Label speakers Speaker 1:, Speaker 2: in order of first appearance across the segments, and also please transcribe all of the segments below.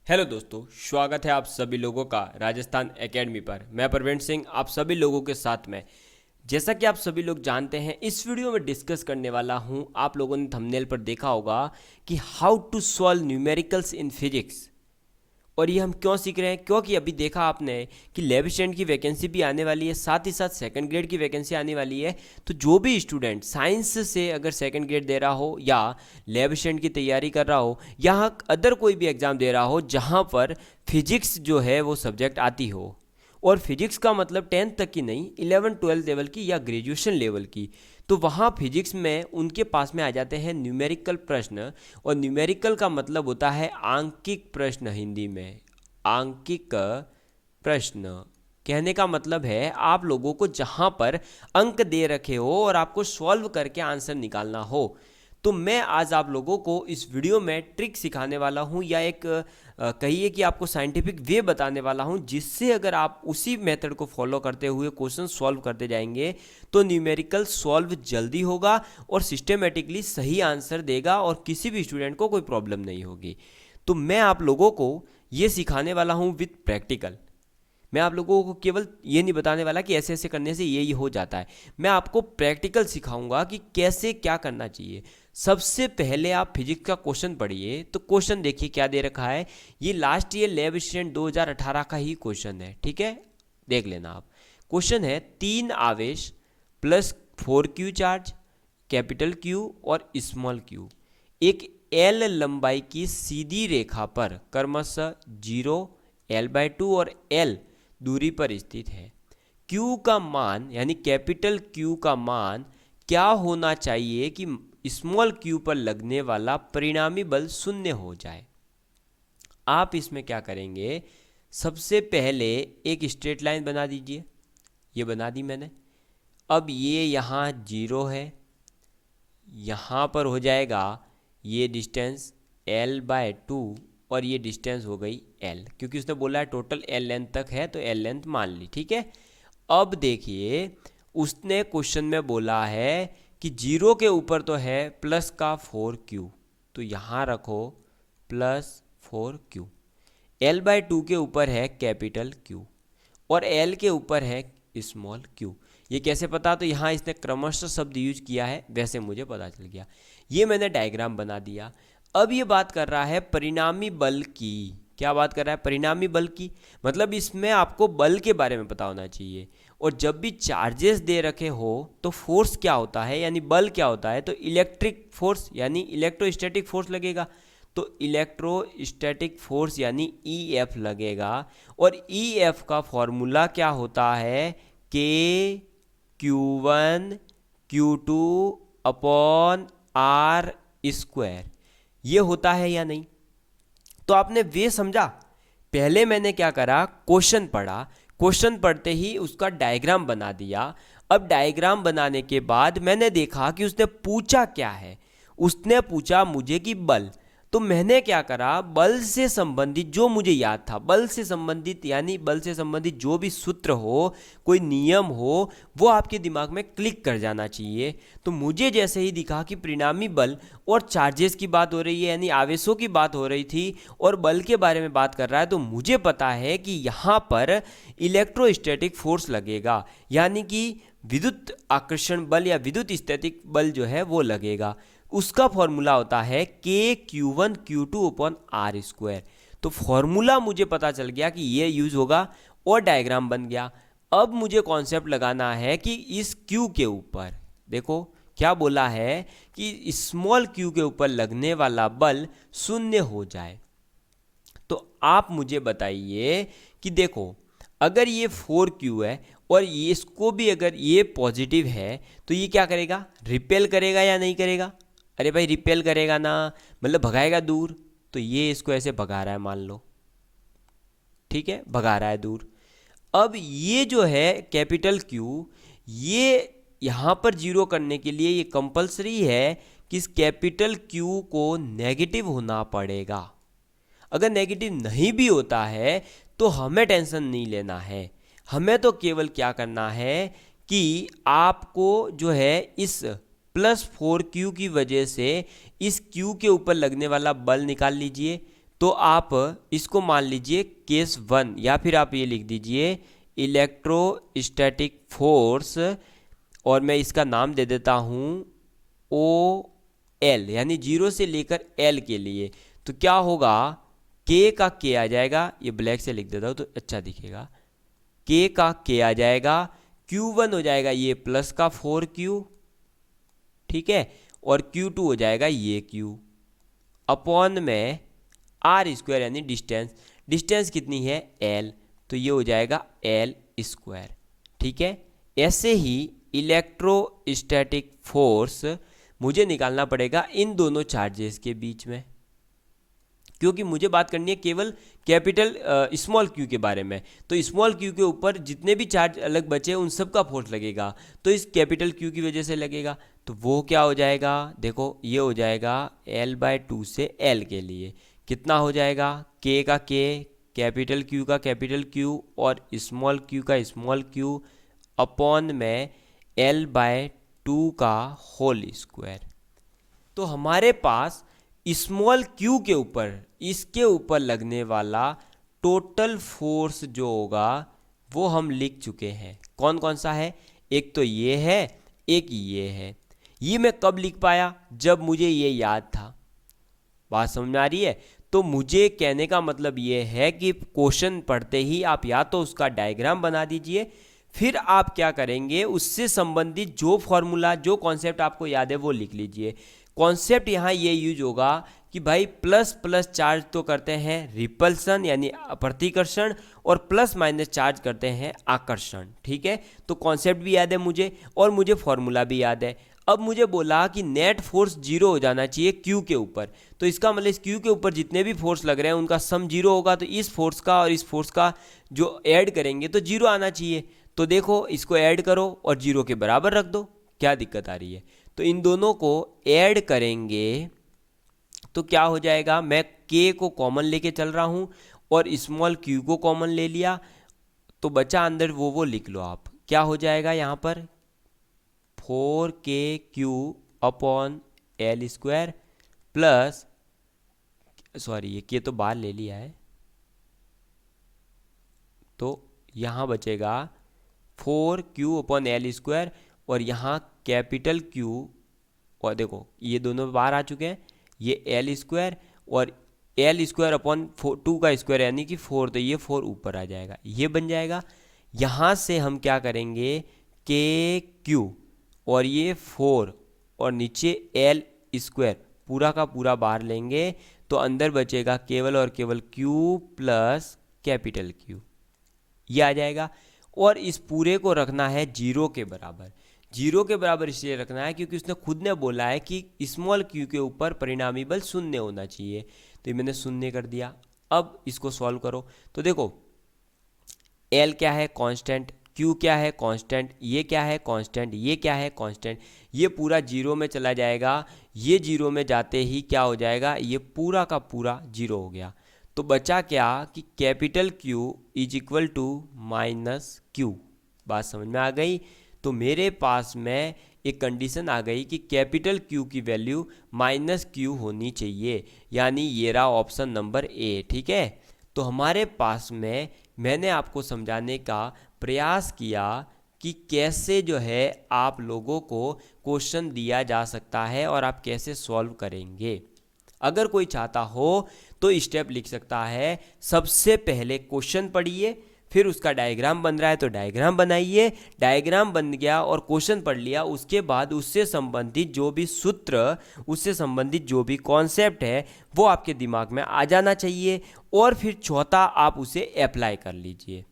Speaker 1: Hello दोस्तों, स्वागत है आप सभी लोगों का राजस्थान एकेडमी पर। मैं प्रवीण सिंह आप सभी लोगों के साथ में। जैसा कि आप सभी लोग जानते हैं, इस वीडियो में डिस्कस करने वाला हूं। आप लोगों ने थंबनेल पर देखा होगा कि how to solve numericals in physics. और ये हम क्यों सीख रहे हैं? क्योंकि अभी देखा आपने कि लैब असिस्टेंट की वैकेंसी भी आने वाली है, साथ ही साथ सेकंड ग्रेड की वैकेंसी आने वाली है। तो जो भी स्टूडेंट साइंस से अगर सेकंड ग्रेड दे रहा हो या लैब असिस्टेंट की तैयारी कर रहा हो या अदर कोई भी एग्ज़ाम दे रहा हो जहाँ पर फिजिक्स जो है वो सब्जेक्ट आती हो, और फिजिक्स का मतलब 10th तक की नहीं, 11-12 लेवल की या ग्रेजुएशन लेवल की, तो वहाँ फिजिक्स में उनके पास में आ जाते हैं न्यूमेरिकल प्रश्न। और न्यूमेरिकल का मतलब होता है आंकिक प्रश्न। हिंदी में आंकिक प्रश्न कहने का मतलब है आप लोगों को जहाँ पर अंक दे रखे हो और आपको सॉल्व करके आंसर निकालना हो। तो मैं आज आप लोगों को इस वीडियो में ट्रिक सिखाने वाला हूँ, या एक कहिए कि आपको साइंटिफिक वे बताने वाला हूँ, जिससे अगर आप उसी मेथड को फॉलो करते हुए क्वेश्चन सॉल्व करते जाएंगे तो न्यूमेरिकल सॉल्व जल्दी होगा और सिस्टमेटिकली सही आंसर देगा और किसी भी स्टूडेंट को कोई प्रॉब्लम नहीं होगी। तो मैं आप लोगों को ये सिखाने वाला हूँ विथ प्रैक्टिकल। मैं आप लोगों को केवल ये नहीं बताने वाला कि ऐसे ऐसे करने से ये हो जाता है। मैं आपको प्रैक्टिकल सिखाऊंगा कि कैसे क्या करना चाहिए। सबसे पहले आप फिजिक्स का क्वेश्चन पढ़िए। तो क्वेश्चन देखिए क्या दे रखा है। ये लास्ट ईयर लैब असिस्टेंट 2018 का ही क्वेश्चन है, ठीक है, देख लेना आप। क्वेश्चन है 3 आवेश plus 4Q charge, capital Q और स्मॉल q एक L लंबाई की सीधी रेखा पर क्रमशः 0, L/2 और L दूरी पर स्थित है। Q का मान यानी कैपिटल Q का मान क्या होना चाहिए कि स्मॉल q पर लगने वाला परिणामी बल शून्य हो जाए। आप इसमें क्या करेंगे, सबसे पहले एक स्ट्रेट लाइन बना दीजिए। ये बना दी मैंने। अब ये यहाँ 0 है, यहाँ पर हो जाएगा ये डिस्टेंस L/2 और ये डिस्टेंस हो गई L, क्योंकि उसने बोला है टोटल L लेंथ तक है तो L लेंथ मान ली, ठीक है। अब देखिए उसने क्वेश्चन में बोला है कि 0 के ऊपर तो है प्लस का 4Q, तो यहाँ रखो प्लस 4Q। L/2 के ऊपर है कैपिटल Q और L के ऊपर है स्मॉल q। ये कैसे पता? तो यहाँ इसने क्रमशः शब्द यूज किया है, वैसे मुझे पता चल गया। ये मैंने डायग्राम बना दिया। अब ये बात कर रहा है परिणामी बल की। क्या बात कर रहा है? परिणामी बल की। मतलब इसमें आपको बल के बारे में पता होना चाहिए। और जब भी चार्जेस दे रखे हो तो फोर्स क्या होता है यानी बल क्या होता है, तो इलेक्ट्रिक फोर्स यानी इलेक्ट्रोस्टैटिक फोर्स लगेगा। तो इलेक्ट्रोस्टैटिक फोर्स यानी EF लगेगा। और EF का फॉर्मूला क्या होता है? KQ1 Q2 upon R²। ये होता है या नहीं? तो आपने वे समझा। पहले मैंने क्या करा, क्वेश्चन पढ़ा, क्वेश्चन पढ़ते ही उसका डायग्राम बना दिया। अब डायग्राम बनाने के बाद मैंने देखा कि उसने पूछा क्या है। उसने पूछा मुझे कि बल। तो मैंने क्या करा, बल से संबंधित जो मुझे याद था, बल से संबंधित यानी बल से संबंधित जो भी सूत्र हो, कोई नियम हो, वो आपके दिमाग में क्लिक कर जाना चाहिए। तो मुझे जैसे ही दिखा कि परिणामी बल और चार्जेस की बात हो रही है यानी आवेशों की बात हो रही थी और बल के बारे में बात कर रहा है, तो मुझे पता है कि यहाँ पर इलेक्ट्रोस्टैटिक फोर्स लगेगा, यानी कि विद्युत आकर्षण बल या विद्युत स्थैतिक बल जो है वो लगेगा। उसका फॉर्मूला होता है KQ1 Q2 अपॉन R²। तो फॉर्मूला मुझे पता चल गया कि ये यूज होगा और डायग्राम बन गया। अब मुझे कॉन्सेप्ट लगाना है कि इस Q के ऊपर देखो क्या बोला है कि स्मॉल q के ऊपर लगने वाला बल शून्य हो जाए। तो आप मुझे बताइए कि देखो अगर ये 4Q है और ये इसको भी अगर ये पॉजिटिव है तो ये क्या करेगा, रिपेल करेगा या नहीं करेगा? अरे भाई रिपेल करेगा ना, मतलब भगाएगा दूर। तो ये इसको ऐसे भगा रहा है मान लो, ठीक है, भगा रहा है दूर। अब ये जो है कैपिटल Q, ये यहाँ पर जीरो करने के लिए ये कंपलसरी है कि इस कैपिटल Q को नेगेटिव होना पड़ेगा। अगर नेगेटिव नहीं भी होता है तो हमें टेंशन नहीं लेना है। हमें तो केवल क्या करना है कि आपको जो है इस प्लस 4Q की वजह से इस Q के ऊपर लगने वाला बल निकाल लीजिए। तो तो आप इसको मान लीजिए केस 1, या फिर आप ये लिख दीजिए इलेक्ट्रोस्टैटिक फोर्स, और मैं इसका नाम दे देता हूँ ओ एल, यानी 0 से लेकर एल के लिए। तो क्या होगा, के का के आ जाएगा, ये ब्लैक से लिख देता हूँ तो अच्छा दिखेगा, के का के आ जाएगा, Q1 हो जाएगा ये प्लस का 4Q, ठीक है, और Q2 हो जाएगा ये Q अपॉन में आर स्क्वायर, यानी डिस्टेंस, डिस्टेंस कितनी है L, तो ये हो जाएगा L स्क्वायर, ठीक है। ऐसे ही इलेक्ट्रोस्टैटिक फोर्स मुझे निकालना पड़ेगा इन दोनों चार्जेस के बीच में, क्योंकि मुझे बात करनी है केवल कैपिटल स्मॉल क्यू के बारे में। तो स्मॉल क्यू के ऊपर जितने भी चार्ज अलग बचे उन सब का फोर्स लगेगा, तो इस कैपिटल क्यू की वजह से लगेगा। तो वो क्या हो जाएगा, देखो ये हो जाएगा L/2 से L के लिए कितना हो जाएगा, के का के, कैपिटल क्यू का कैपिटल क्यू और स्मॉल क्यू का स्मॉल क्यू अपॉन में L/2 का होल स्क्वायर। तो हमारे पास स्मॉल क्यू के ऊपर, इसके ऊपर लगने वाला टोटल फोर्स जो होगा वो हम लिख चुके हैं। कौन कौन सा है, एक तो ये है, एक ये है। ये मैं कब लिख पाया, जब मुझे ये याद था। बात समझ में आ रही है। तो मुझे कहने का मतलब ये है कि क्वेश्चन पढ़ते ही आप या तो उसका डायग्राम बना दीजिए, फिर आप क्या करेंगे, उससे संबंधित जो फॉर्मूला, जो कॉन्सेप्ट आपको याद है वो लिख लीजिए। कॉन्सेप्ट यहाँ ये यूज होगा कि भाई प्लस प्लस चार्ज तो करते हैं रिपल्सन यानी प्रतिकर्षण, और प्लस माइनस चार्ज करते हैं आकर्षण, ठीक है। तो कॉन्सेप्ट भी याद है मुझे, और मुझे फॉर्मूला भी याद है। अब मुझे बोला कि नेट फोर्स 0 हो जाना चाहिए क्यू के ऊपर, तो इसका मतलब इस क्यू के ऊपर जितने भी फोर्स लग रहे हैं उनका सम 0 होगा। तो इस फोर्स का और इस फोर्स का जो ऐड करेंगे तो 0 आना चाहिए। तो देखो इसको ऐड करो और 0 के बराबर रख दो, क्या दिक्कत आ रही है। तो इन दोनों को ऐड करेंगे तो क्या हो जाएगा, मैं के को कॉमन लेके चल रहा हूँ और स्मॉल क्यू को कॉमन ले लिया, तो बचा अंदर वो लिख लो आप। क्या हो जाएगा यहाँ पर 4KQ upon L square plus, sorry ये के तो बाहर ले लिया है, तो यहाँ बचेगा 4Q अपॉन L स्क्वायर, और यहाँ कैपिटल Q, और देखो ये दोनों बाहर आ चुके हैं, ये L स्क्वायर और L स्क्वायर अपॉन 2 का स्क्वायर यानी कि 4, तो ये 4 ऊपर आ जाएगा, ये बन जाएगा। यहाँ से हम क्या करेंगे, KQ और ये 4 और नीचे L स्क्वायर पूरा का पूरा बाहर लेंगे, तो अंदर बचेगा केवल और केवल Q प्लस कैपिटल Q, ये आ जाएगा। और इस पूरे को रखना है 0 के बराबर। 0 के बराबर इसलिए रखना है क्योंकि उसने खुद ने बोला है कि स्मॉल क्यू के ऊपर परिणामी बल 0 होना चाहिए, तो ये मैंने 0 कर दिया। अब इसको सॉल्व करो तो देखो एल क्या है कांस्टेंट, क्यू क्या है कांस्टेंट, ये क्या है कांस्टेंट, ये क्या है कांस्टेंट, ये पूरा 0 में चला जाएगा। ये 0 में जाते ही क्या हो जाएगा, ये पूरा का पूरा 0 हो गया। तो बचा क्या कि capital Q is equal to minus Q। बात समझ में आ गई। तो मेरे पास में एक कंडीशन आ गई कि कैपिटल Q की वैल्यू माइनस Q होनी चाहिए, यानी ये रहा ऑप्शन नंबर ए, ठीक है। तो हमारे पास में मैंने आपको समझाने का प्रयास किया कि कैसे जो है आप लोगों को क्वेश्चन दिया जा सकता है और आप कैसे सॉल्व करेंगे। अगर कोई चाहता हो तो स्टेप लिख सकता है, सबसे पहले क्वेश्चन पढ़िए, फिर उसका डायग्राम बन रहा है तो डायग्राम बनाइए, डायग्राम बन गया और क्वेश्चन पढ़ लिया, उसके बाद उससे संबंधित जो भी सूत्र, उससे संबंधित जो भी कॉन्सेप्ट है वो आपके दिमाग में आ जाना चाहिए, और फिर चौथा आप उसे अप्लाई कर लीजिए।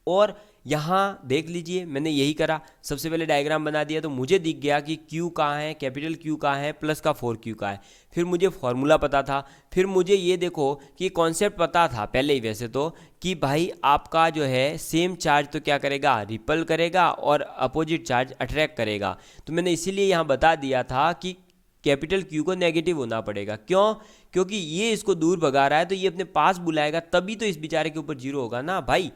Speaker 1: और यहाँ देख लीजिए मैंने यही करा, सबसे पहले डायग्राम बना दिया तो मुझे दिख गया कि Q कहाँ है, कैपिटल Q कहाँ है, प्लस का 4Q का है। फिर मुझे फॉर्मूला पता था, फिर मुझे ये देखो कि कॉन्सेप्ट पता था पहले ही वैसे तो, कि भाई आपका जो है सेम चार्ज तो क्या करेगा, रिपल करेगा और अपोजिट चार्ज अट्रैक्ट करेगा। तो मैंने इसीलिए यहाँ बता दिया था कि कैपिटल Q को नेगेटिव होना पड़ेगा। क्यों? क्योंकि ये इसको दूर भगा रहा है तो ये अपने पास बुलाएगा, तभी तो इस बेचारे के ऊपर 0 होगा ना भाई।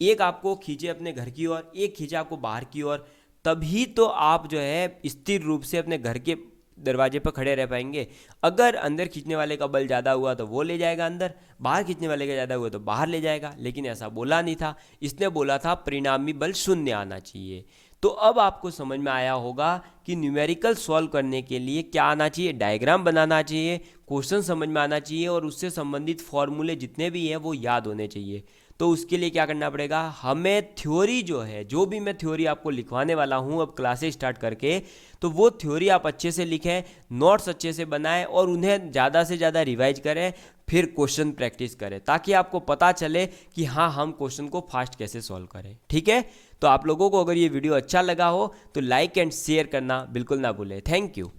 Speaker 1: एक आपको खींचे अपने घर की ओर, एक खींचे आपको बाहर की ओर, तभी तो आप जो है स्थिर रूप से अपने घर के दरवाजे पर खड़े रह पाएंगे। अगर अंदर खींचने वाले का बल ज़्यादा हुआ तो वो ले जाएगा अंदर, बाहर खींचने वाले का ज़्यादा हुआ तो बाहर ले जाएगा, लेकिन ऐसा बोला नहीं था। इसने बोला था परिणामी बल शून्य आना चाहिए। तो अब आपको समझ में आया होगा कि न्यूमेरिकल सॉल्व करने के लिए क्या आना चाहिए, डायग्राम बनाना चाहिए, क्वेश्चन समझ में आना चाहिए और उससे संबंधित फॉर्मूले जितने भी हैं वो याद होने चाहिए। तो उसके लिए क्या करना पड़ेगा, हमें थ्योरी जो है, जो भी मैं थ्योरी आपको लिखवाने वाला हूँ अब क्लासेस स्टार्ट करके, तो वो थ्योरी आप अच्छे से लिखें, नोट्स अच्छे से बनाएं और उन्हें ज़्यादा से ज़्यादा रिवाइज करें, फिर क्वेश्चन प्रैक्टिस करें, ताकि आपको पता चले कि हाँ हम क्वेश्चन को फास्ट कैसे सॉल्व करें। ठीक है, तो आप लोगों को अगर ये वीडियो अच्छा लगा हो तो लाइक एंड शेयर करना बिल्कुल ना भूलें। Thank you.